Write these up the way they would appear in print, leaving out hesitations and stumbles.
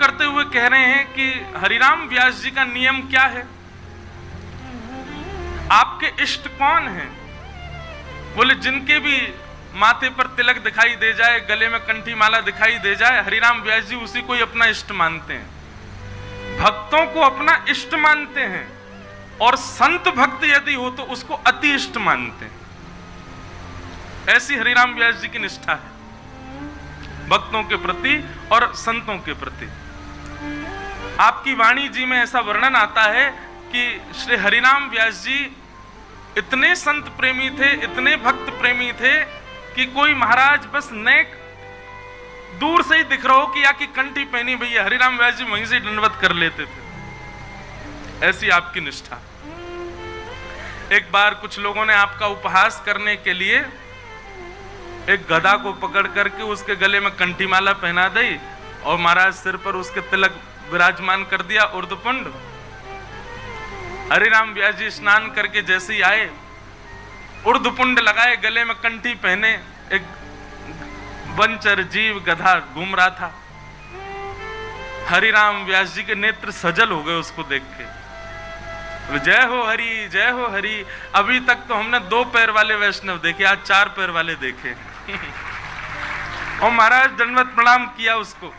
करते हुए कह रहे हैं कि हरिराम व्यास जी का नियम क्या है, आपके इष्ट कौन हैं? बोले जिनके भी माथे पर तिलक दिखाई दे जाए, गले में कंठी माला दिखाई दे जाए, हरिराम व्यास जी उसी को ही अपना इष्ट मानते हैं, भक्तों को अपना इष्ट मानते हैं, और संत भक्त यदि हो तो उसको अति इष्ट मानते हैं। ऐसी हरिराम व्यास जी की निष्ठा है भक्तों के प्रति और संतों के प्रति। आपकी वाणी जी में ऐसा वर्णन आता है कि श्री हरिराम व्यास जी इतने संत प्रेमी थे, इतने भक्त प्रेमी थे कि कोई महाराज बस नेक दूर से ही दिख रहा हो कि या की कंठी पहनी भैया, हरिराम व्यास जी वहीं से दंडवत कर लेते थे। ऐसी आपकी निष्ठा। एक बार कुछ लोगों ने आपका उपहास करने के लिए एक गधा को पकड़ करके उसके गले में कंठी माला पहना दी और महाराज सिर पर उसके तिलक विराजमान कर दिया, ऊर्ध्वपुंड। हरिराम व्यास जी स्नान करके जैसे ही आए, ऊर्ध्वपुंड लगाए, गले में कंठी पहने, एक वंचर जीव गधा घूम रहा था। हरिराम व्यास जी के नेत्र सजल हो गए उसको देख के। जय हो हरि, जय हो हरि। अभी तक तो हमने 2 पैर वाले वैष्णव देखे, आज 4 पैर वाले देखे। और महाराज दंडवत प्रणाम किया उसको।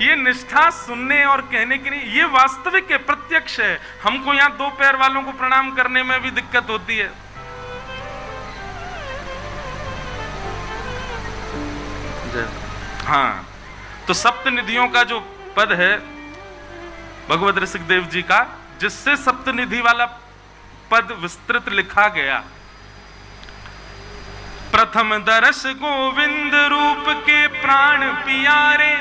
ये निष्ठा सुनने और कहने की नहीं, ये वास्तविक है, प्रत्यक्ष है। हमको यहाँ 2 पैर वालों को प्रणाम करने में भी दिक्कत होती है। हाँ, तो सप्तनिधियों का जो पद है भगवत ऋषिकदेव जी का, जिससे सप्तनिधि वाला पद विस्तृत लिखा गया। प्रथम दरस गोविंद रूप के प्राण पियारे,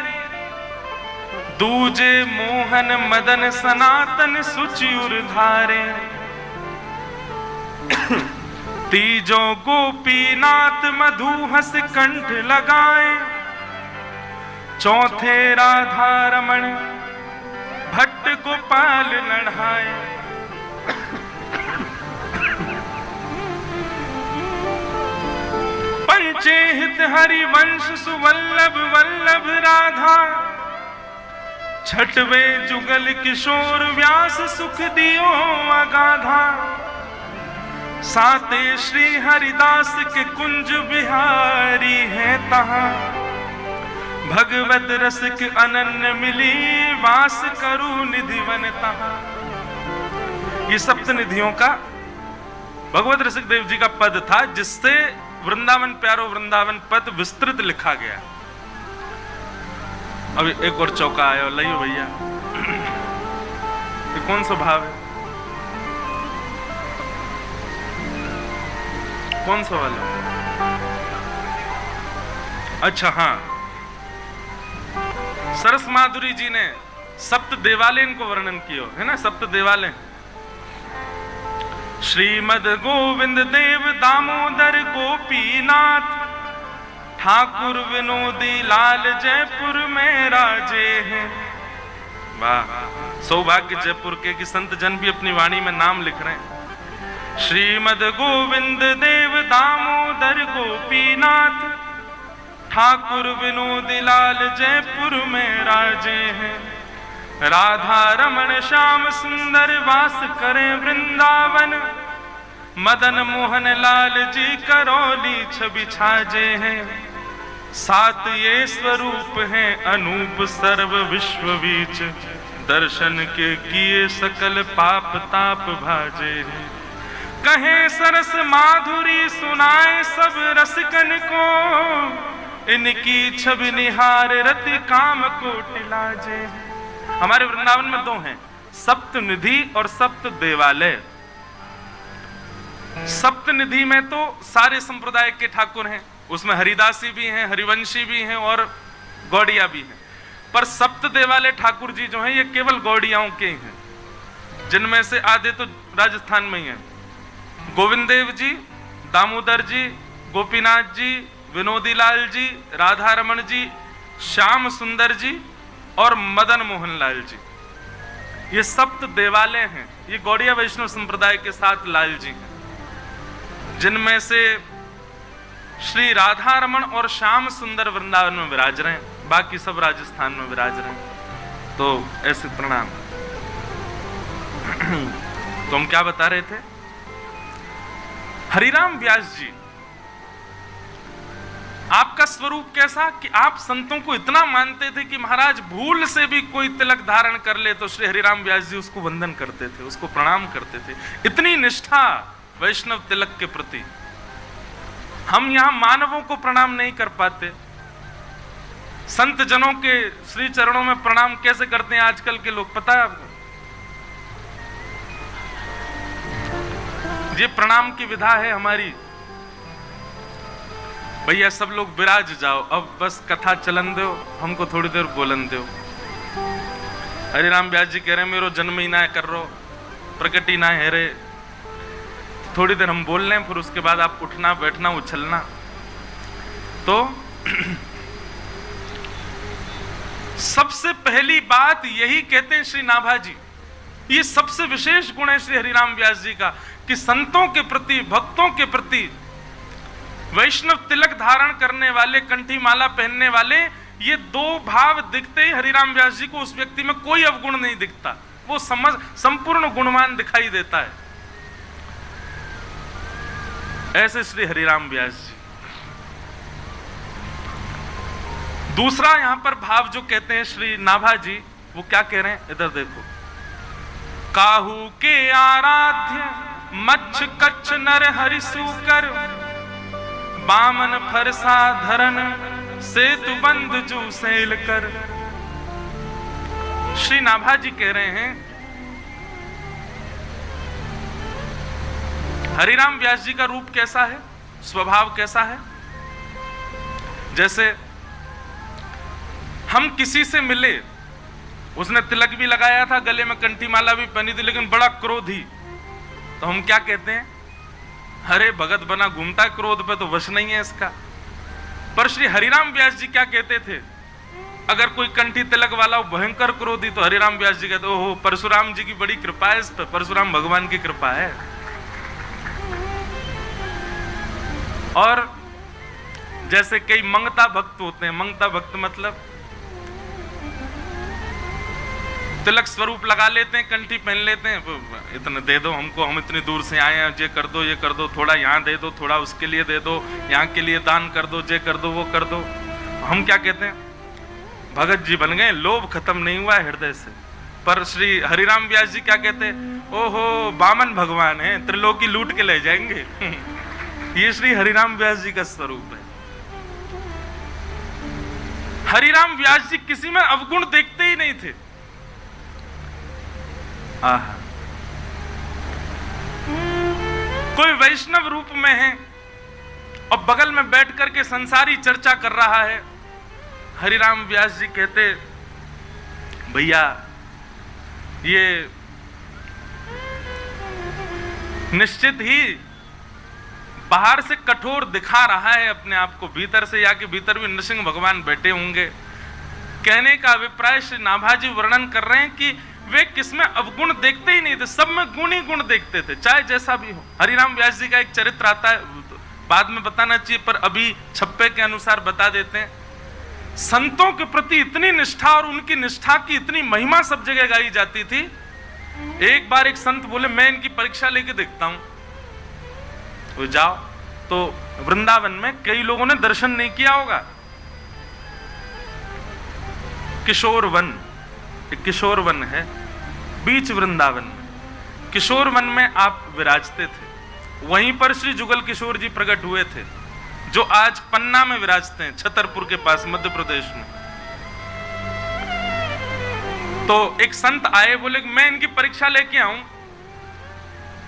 दूजे मोहन मदन सनातन सुचिर धारे, तीजों गोपीनाथ मधुहस कंठ लगाए, चौथे राधा रमण भट्ट गोपाल लढ़ाए। पंचे हित हरिवंश सुवल्लभ वल्लभ राधा, छठवे जुगल किशोर व्यास सुख दियो अगाधा, साते श्री हरिदास के कुंज बिहारी है तहां, भगवत रस के अनन्य मिली वास करू निधिवन तहां। ये सप्तनिधियों का भगवत ऋषिकदेव जी का पद था, जिससे वृंदावन प्यारो वृंदावन पद विस्तृत लिखा गया। अभी एक और चौका आया, लइयो भैया। ये कौन सा भाव है, कौन सा वाला? अच्छा हाँ, सरस माधुरी जी ने सप्त देवालय को वर्णन किया है ना। सप्त देवालय श्रीमद गोविंद देव दामोदर गोपीनाथ, ठाकुर विनोदी लाल जयपुर में राजे हैं। वाह, सौभाग्य जयपुर के कि संत जन भी अपनी वाणी में नाम लिख रहे हैं। श्रीमद गोविंद देव दामोदर गोपीनाथ, ठाकुर विनोदी लाल जयपुर में राजे हैं। राधा रमण श्याम सुंदर वास करें वृंदावन, मदन मोहन लाल जी करौली छवि छाजे हैं। 7 ये स्वरूप हैं अनूप सर्व विश्व बीच, दर्शन के किए सकल पाप ताप भाजे हैं। कहे सरस माधुरी सुनाए सब रसिकन को, इनकी छवि निहार रति काम को टिलाजे हैं। हमारे वृंदावन में 2 हैं, सप्तनिधि और सप्त देवालय। सप्तनिधि में तो सारे संप्रदाय के ठाकुर हैं, उसमें हरिदासी भी हैं, हरिवंशी भी हैं और गौड़िया भी हैं। पर सप्त देवालय ठाकुर जी जो हैं ये केवल गौड़ियाओं के हैं, जिनमें से आधे तो राजस्थान में ही हैं। गोविंद देव जी, दामोदर जी, गोपीनाथ जी, विनोदी लाल जी, राधा रमण जी, श्याम सुंदर जी और मदन मोहन लाल जी, ये सप्त देवालय हैं। ये गौड़िया वैष्णव संप्रदाय के 7 लाल जी हैं, जिनमें से श्री राधा रमण और श्याम सुंदर वृंदावन में विराज रहे हैं। बाकी सब राजस्थान में विराज रहे हैं। तो ऐसे प्रणाम। तो हम क्या बता रहे थे? हरिराम व्यास जी, आपका स्वरूप कैसा कि आप संतों को इतना मानते थे कि महाराज भूल से भी कोई तिलक धारण कर ले तो श्री हरिराम व्यास जी उसको वंदन करते थे, उसको प्रणाम करते थे। इतनी निष्ठा वैष्णव तिलक के प्रति। हम यहां मानवों को प्रणाम नहीं कर पाते, संत जनों के श्री चरणों में प्रणाम कैसे करते हैं आजकल के लोग, पता है आपको? ये प्रणाम की विधा है हमारी। भैया सब लोग विराज जाओ, अब बस कथा चलन दो, हमको थोड़ी देर बोलन दो। हरिराम व्यास जी कह रहे मेरो जन्म ही ना कर रो, प्रकट ही ना है रे। थोड़ी देर हम बोल लें, फिर उसके बाद आप उठना बैठना उछलना। तो सबसे पहली बात यही कहते हैं श्री नाभा जी, ये सबसे विशेष गुण है श्री हरिराम व्यास जी का कि संतों के प्रति, भक्तों के प्रति, वैष्णव तिलक धारण करने वाले, कंठी माला पहनने वाले, ये दो भाव दिखते ही हरिराम व्यास जी को उस व्यक्ति में कोई अवगुण नहीं दिखता, वो संपूर्ण गुणवान दिखाई देता है। ऐसे श्री हरिराम व्यास जी। दूसरा यहां पर भाव जो कहते हैं श्री नाभा जी, वो क्या कह रहे हैं? इधर देखो। काहू के आराध्य मच्छ कच्छ नर हरि सूकर, बामन फरसा धरन सेतु बंद जू सेल कर। श्री नाभा जी कह रहे हैं हरिराम व्यास जी का रूप कैसा है, स्वभाव कैसा है? जैसे हम किसी से मिले, उसने तिलक भी लगाया था, गले में कंठी माला भी पहनी थी, लेकिन बड़ा क्रोधी, तो हम क्या कहते हैं? अरे भगत बना घूमता है, क्रोध पे तो वश नहीं है इसका। पर श्री हरिराम व्यास जी क्या कहते थे? अगर कोई कंठी तिलक वाला हो भयंकर क्रोधी, तो हरिराम व्यास जी कहते ओहो परशुराम जी की बड़ी कृपा है इस पे, परशुराम भगवान की कृपा है। और जैसे कई मंगता भक्त होते हैं, मंगता भक्त मतलब तिलक स्वरूप लगा लेते हैं, कंठी पहन लेते हैं, इतना दे दो हमको, हम इतनी दूर से आए हैं, ये कर दो ये कर दो, थोड़ा यहाँ दे दो, थोड़ा उसके लिए दे दो, यहाँ के लिए दान कर दो, ये कर दो वो कर दो। हम क्या कहते हैं? भगत जी बन गए, लोभ खत्म नहीं हुआ है हृदय से। पर श्री हरिराम व्यास जी क्या कहते हैं? ओहो बामन भगवान है, त्रिलोकी लूट के ले जाएंगे। ये श्री हरिराम व्यास जी का स्वरूप है। हरिराम व्यास जी किसी में अवगुण देखते ही नहीं थे। आहा, कोई वैष्णव रूप में है और बगल में बैठ करके संसारी चर्चा कर रहा है, हरिराम व्यास जी कहते भैया ये निश्चित ही बाहर से कठोर दिखा रहा है अपने आप को, भीतर से या कि भीतर भी नृसिंह भगवान बैठे होंगे। कहने का अभिप्राय श्री नाभा जी वर्णन कर रहे हैं कि वे किसमें अवगुण देखते ही नहीं थे, सब में गुण ही गुण देखते थे, चाहे जैसा भी हो। हरिराम व्यास जी का एक चरित्र आता है, बाद में बताना चाहिए पर अभी छप्पे के अनुसार बता देते हैं। संतों के प्रति इतनी निष्ठा और उनकी निष्ठा की इतनी महिमा सब जगह गाई जाती थी। एक बार एक संत बोले मैं इनकी परीक्षा लेके देखता हूं, तो जाओ। तो वृंदावन में कई लोगों ने दर्शन नहीं किया होगा, किशोर वन, एक किशोर वन है बीच वृंदावन में। किशोर वन में आप विराजते थे, वहीं पर श्री जुगल किशोर जी प्रकट हुए थे, जो आज पन्ना में विराजते हैं, छतरपुर के पास मध्य प्रदेश में। तो एक संत आए, बोले मैं इनकी परीक्षा लेके आऊं,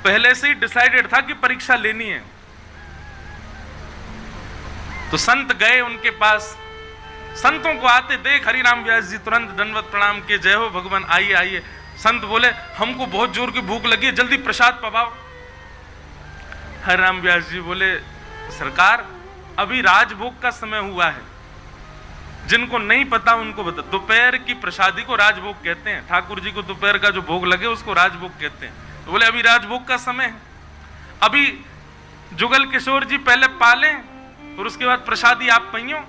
पहले से ही डिसाइडेड था कि परीक्षा लेनी है। तो संत गए उनके पास, संतों को आते देख हरिराम व्यास जी तुरंत दंडवत प्रणाम किए, जय हो भगवान आइए आइए। संत बोले हमको बहुत जोर की भूख लगी है, जल्दी प्रसाद पवाओ। हरिराम व्यास जी बोले सरकार अभी राजभोग का समय हुआ है, जिनको नहीं पता उनको बता, दोपहर की प्रसादी को राजभोग कहते हैं, ठाकुर जी को दोपहर का जो भोग लगे उसको राजभोग कहते हैं। तो बोले अभी राजभोग का समय है, अभी जुगल किशोर जी पहले पालें और उसके बाद प्रसादी आप पइयो।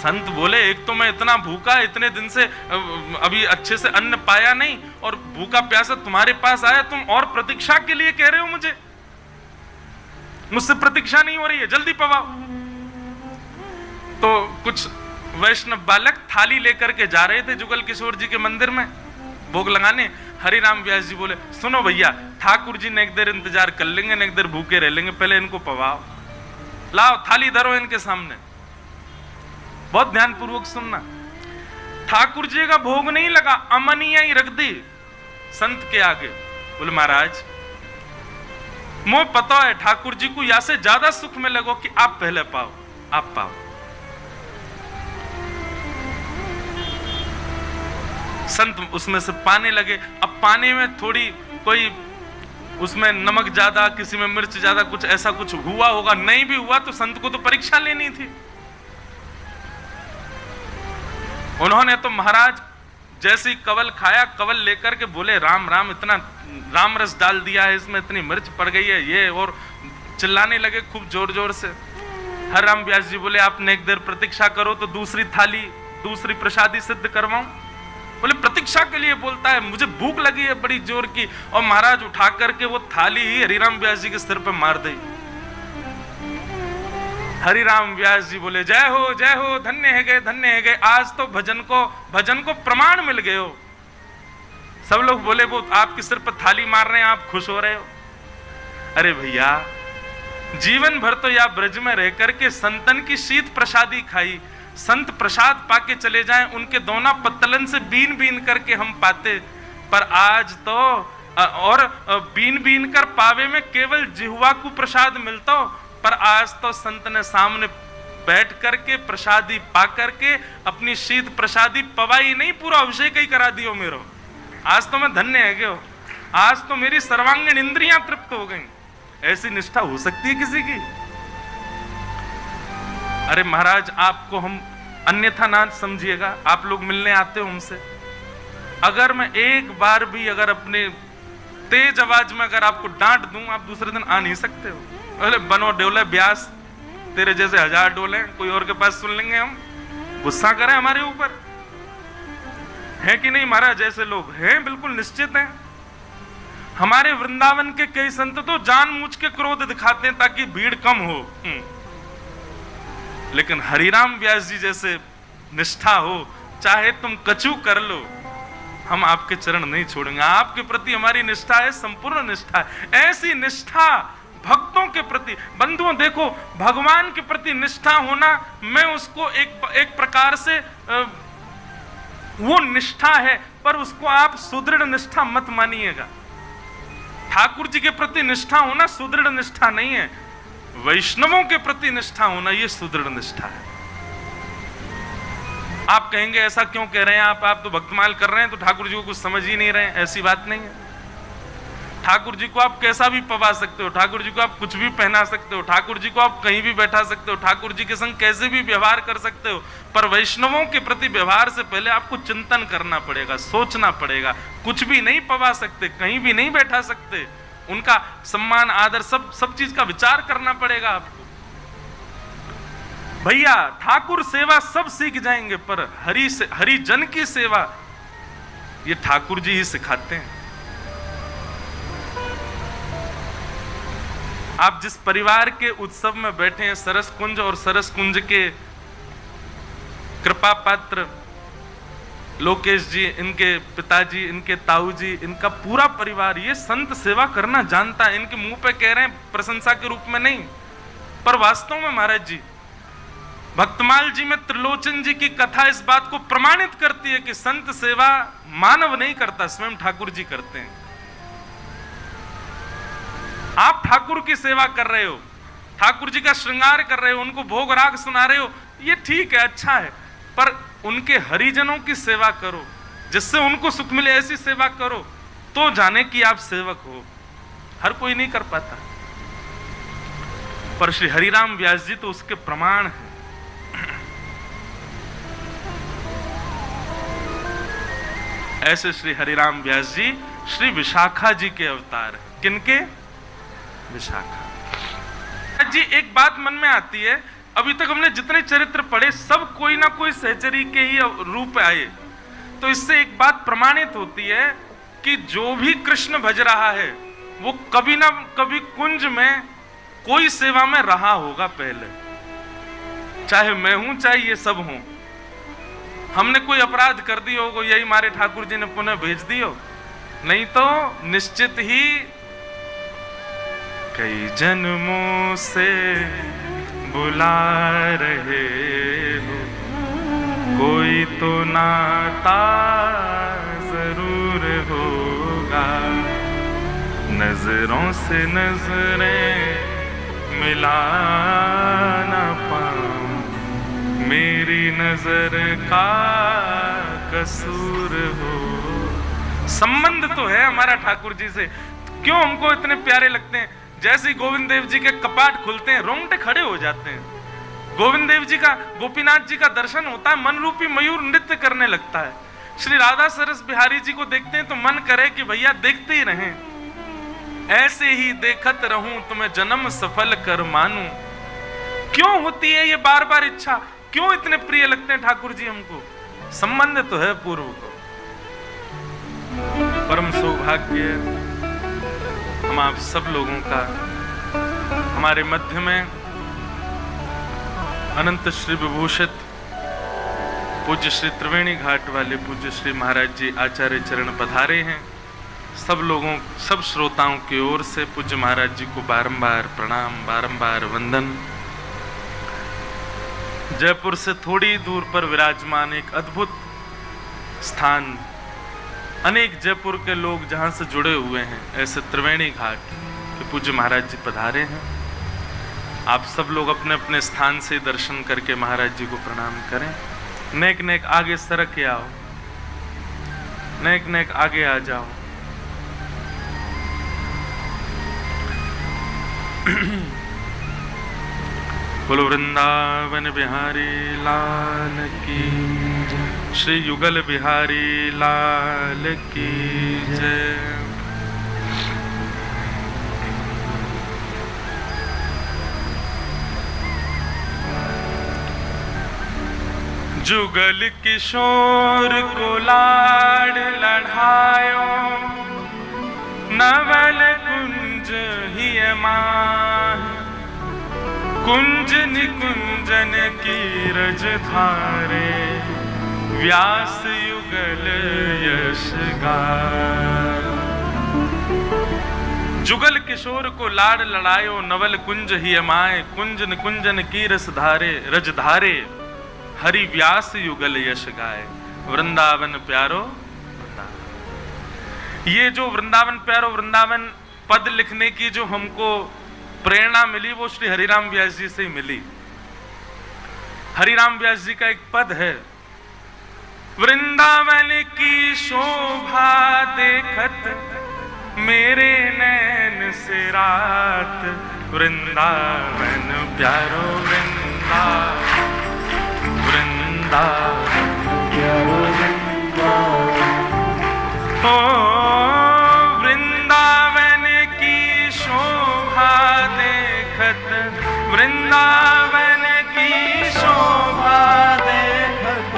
संत बोले एक तो मैं इतना भूखा, इतने दिन से अभी अच्छे से अन्न पाया नहीं, और भूखा प्यासा तुम्हारे पास आया, तुम और प्रतीक्षा के लिए कह रहे हो मुझे? मुझसे प्रतीक्षा नहीं हो रही है, जल्दी पवाओ। तो कुछ वैष्णव बालक थाली लेकर के जा रहे थे जुगल किशोर जी के मंदिर में भोग लगाने। हरिराम व्यास जी बोले सुनो भैया, ठाकुर जी ने एक देर इंतजार कर लेंगे, एक देर भूखे रह लेंगे, पहले इनको पवाओ, लाओ थाली धरो इनके सामने। बहुत ध्यानपूर्वक सुनना, ठाकुर जी का भोग नहीं लगा, अमनिया ही रख दी संत के आगे। बोले महाराज मुझे पता है ठाकुर जी को या से ज्यादा सुख में लगो कि आप पहले पाओ, आप पाओ। संत उसमें से पाने लगे। अब पाने में थोड़ी कोई उसमें नमक ज्यादा, किसी में मिर्च ज्यादा, कुछ ऐसा कुछ हुआ होगा, नहीं भी हुआ तो संत को तो परीक्षा लेनी थी। उन्होंने तो महाराज जैसे ही कवल खाया, कवल लेकर के बोले राम राम, इतना राम रस डाल दिया है इसमें, इतनी मिर्च पड़ गई है ये, और चिल्लाने लगे खूब जोर जोर से। हरिराम व्यास जी बोले आपने एक देर प्रतीक्षा करो तो दूसरी थाली, दूसरी प्रसादी सिद्ध करवाऊं। बोले प्रतीक्षा के लिए बोलता है, मुझे भूख लगी है बड़ी जोर की। और महाराज उठा करके वो थाली ही हरिराम व्यास जी के सिर पर मार दी। हरिराम व्यास जी बोले जय हो, धन्य है गए, धन्य है गए, आज तो भजन को प्रमाण मिल गए हो। सब लोग बोले वो आपके सिर पर थाली मार रहे हैं, आप खुश हो रहे हो। अरे भैया जीवन भर तो या ब्रज में रह करके संतन की शीत प्रसादी खाई, संत प्रसाद पाके चले जाएं, उनके दोना पत्तलन से बीन बीन करके हम पाते, पर आज तो और बीन बीन कर पावे में केवल जिह्वा को प्रसाद मिलता, पर आज तो संत ने सामने बैठ करके प्रसादी पा करके अपनी शीत प्रसादी पवाई नहीं, पूरा अभिषेक ही करा दियो मेरो। आज तो मैं धन्य है गयो, आज तो मेरी सर्वांगीण इंद्रियां तृप्त हो गई। ऐसी निष्ठा हो सकती है किसी की? अरे महाराज आपको हम अन्यथा ना समझिएगा, आप लोग मिलने आते हो हमसे, अगर मैं एक बार भी अगर अपने तेज आवाज में अगर आपको डांट दूं, आप दूसरे दिन आ नहीं सकते हो। अरे बनो डोले ब्यास, तेरे जैसे 1000 डोले कोई और के पास सुन लेंगे हम, गुस्सा करें हमारे ऊपर, है कि नहीं महाराज? जैसे लोग हैं बिल्कुल निश्चित हैं। हमारे वृंदावन के कई संत तो जानबूझ के क्रोध दिखाते हैं ताकि भीड़ कम हो, लेकिन हरिराम व्यास जी जैसे निष्ठा हो, चाहे तुम कचू कर लो, हम आपके चरण नहीं छोड़ेंगे। आपके प्रति हमारी निष्ठा है, संपूर्ण निष्ठा है। ऐसी निष्ठा भक्तों के प्रति, बंधुओं देखो भगवान के प्रति निष्ठा होना, मैं उसको एक प्रकार से वो निष्ठा है, पर उसको आप सुदृढ़ निष्ठा मत मानिएगा। ठाकुर जी के प्रति निष्ठा होना सुदृढ़ निष्ठा नहीं है, वैष्णवों के प्रति निष्ठा होना ये सुदृढ़ निष्ठा है। आप कहेंगे ऐसा क्यों कह रहे हैं आप तो भक्तमाल कर रहे हैं तो ठाकुर जी को कुछ समझ ही नहीं रहे हैं। ऐसी बात नहीं है। ठाकुर जी को आप कैसा भी पवा सकते हो, ठाकुर जी को आप कुछ भी पहना सकते हो, ठाकुर जी को आप कहीं भी बैठा सकते हो, ठाकुर जी के संग कैसे भी व्यवहार कर सकते हो, पर वैष्णवों के प्रति व्यवहार से पहले आपको चिंतन करना पड़ेगा, सोचना पड़ेगा। कुछ भी नहीं पवा सकते, कहीं भी नहीं बैठा सकते, उनका सम्मान आदर सब चीज का विचार करना पड़ेगा आपको। भैया ठाकुर सेवा सब सीख जाएंगे, पर हरि जन की सेवा ये ठाकुर जी ही सिखाते हैं। आप जिस परिवार के उत्सव में बैठे हैं, सरस कुंज, और सरस कुंज के कृपा पात्र लोकेश जी, इनके पिताजी, इनके ताऊ जी, इनका पूरा परिवार ये संत सेवा करना जानता है। इनके मुंह पे कह रहे हैं प्रशंसा के रूप में नहीं, पर वास्तव में महाराज जी भक्तमाल जी में त्रिलोचन जी की कथा इस बात को प्रमाणित करती है कि संत सेवा मानव नहीं करता, स्वयं ठाकुर जी करते हैं। आप ठाकुर की सेवा कर रहे हो, ठाकुर जी का श्रृंगार कर रहे हो, उनको भोग राग सुना रहे हो, ये ठीक है, अच्छा है, पर उनके हरिजनों की सेवा करो, जिससे उनको सुख मिले, ऐसी सेवा करो तो जाने कि आप सेवक हो। हर कोई नहीं कर पाता, पर श्री हरिराम व्यास जी तो उसके प्रमाण हैं। ऐसे श्री हरिराम व्यास जी श्री विशाखा जी के अवतार हैं। किनके? विशाखा जी। एक बात मन में आती है अभी तक हमने जितने चरित्र पढ़े सब कोई ना कोई सहचरी के ही रूप आए। तो इससे एक बात प्रमाणित होती है कि जो भी कृष्ण भज रहा है वो कभी ना कभी कुंज में कोई सेवा में रहा होगा पहले, चाहे मैं हूं चाहे ये सब हूं। हमने कोई अपराध कर दी हो, यही मारे ठाकुर जी ने पुनः भेज दी हो, नहीं तो निश्चित ही कई जन्मों से बुला रहे हो, कोई तो नाता जरूर होगा, नजरों से नजरें मिला ना पाऊं, मेरी नजर का कसूर हो। संबंध तो है हमारा ठाकुर जी से, क्यों हमको इतने प्यारे लगते हैं। जैसे ही गोविंद देव जी के कपाट खुलते हैं रोंगटे खड़े हो जाते हैं। गोविंद देव जी का, गोपीनाथ जी का दर्शन होता है, मन रूपी मयूर नृत्य करने लगता है। श्री राधा सरस बिहारी जी को देखते हैं तो मन करे कि भैया देखते ही रहें, ऐसे ही देखत रहूं तुम्हें जन्म सफल कर मानूं। क्यों होती है ये बार बार इच्छा, क्यों इतने प्रिय लगते हैं ठाकुर जी हमको? संबंध तो है पूर्व को। परम सौभाग्य हम आप सब लोगों का हमारे मध्य में अनंत श्री विभूषित पूज्य श्री त्रिवेणी घाट वाले पूज्य श्री महाराज जी आचार्य चरण पधारे हैं। सब लोगों, सब श्रोताओं की ओर से पूज्य महाराज जी को बारंबार प्रणाम, बारंबार वंदन। जयपुर से थोड़ी दूर पर विराजमान एक अद्भुत स्थान, अनेक जयपुर के लोग जहां से जुड़े हुए हैं, ऐसे त्रिवेणी घाट के पूज्य महाराज जी पधारे हैं। आप सब लोग अपने अपने स्थान से दर्शन करके महाराज जी को प्रणाम करें। नेक नेक आगे सरक के आओ, नेक नेक आगे आ जाओ। बोलो वृंदावन बिहारी लाल की, श्री युगल बिहारी लाल की जय। जुगल किशोर को लाड लढ़ायो, नवल कुंज ही माह, कुंज निकुंजन की रज धारे, व्यास युगल यश गाय। जुगल किशोर को लाड लड़ायो, नवल कुंज ही माए, कुंज निकुंजन की रस धारे, रज धारे, हरि व्यास युगल यश गाय। वृंदावन प्यारो वृंदावन। ये जो वृंदावन प्यारो वृंदावन पद लिखने की जो हमको प्रेरणा मिली वो श्री हरिराम व्यास जी से ही मिली। हरिराम व्यास जी का एक पद है, वृंदावन की शोभा देखत मेरे नैन से रात, वृंदावन प्यारो वृंदावन, वृंदावन प्यारो वृंदावन। ओ वृंदावन की शोभा देखत, वृंदावन की शोभा देखत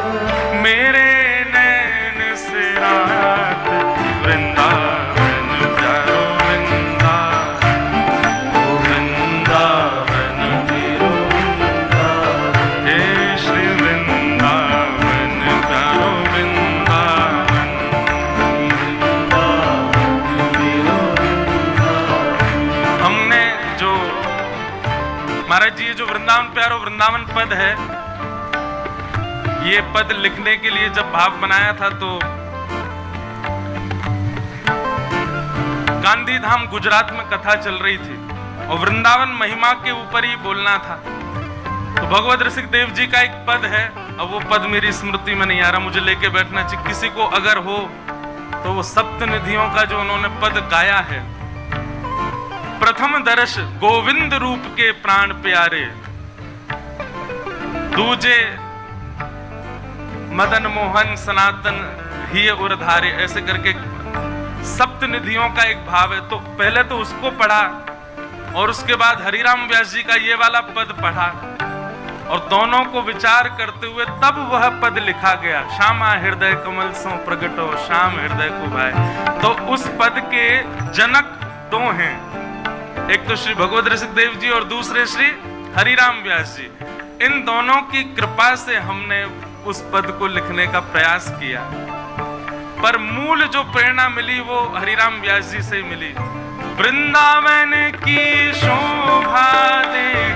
मेरे नैन से रात, वृंदावन प्यारो वृंदावन, वृंदावन प्यारो वृंदावन, हे श्री वृंदावन प्यारो वृंदावन, हमने जो महाराज जी जो वृंदावन प्यारो वृंदावन पद है, ये पद लिखने के लिए जब भाव बनाया था तो गांधी धाम गुजरात में कथा चल रही थी और वृंदावन महिमा के ऊपर ही बोलना था। तो भगवत रसिक देव जी का एक पद है, अब वो पद मेरी स्मृति में नहीं आ रहा, मुझे लेके बैठना चाहिए। किसी को अगर हो तो वो सप्तनिधियों का जो उन्होंने पद गाया है, प्रथम दर्श गोविंद रूप के प्राण प्यारे, दूजे मदन मोहन सनातन ही उरधारे, ऐसे करके सप्तनिधियों का एक भाव है। तो पहले तो उसको पढ़ा और उसके बाद हरिराम व्यास जी का ये वाला पद पढ़ा और दोनों को विचार करते हुए तब वह पद लिखा गया, श्यामा हृदय कमल सो प्रगटो श्याम हृदय को भाई। तो उस पद के जनक दो हैं, एक तो श्री भगवत ऋषिदेव जी और दूसरे श्री हरिराम व्यास जी। इन दोनों की कृपा से हमने उस पद को लिखने का प्रयास किया, पर मूल जो प्रेरणा मिली वो हरिराम व्यास जी से मिली। वृंदावन की शोभा दे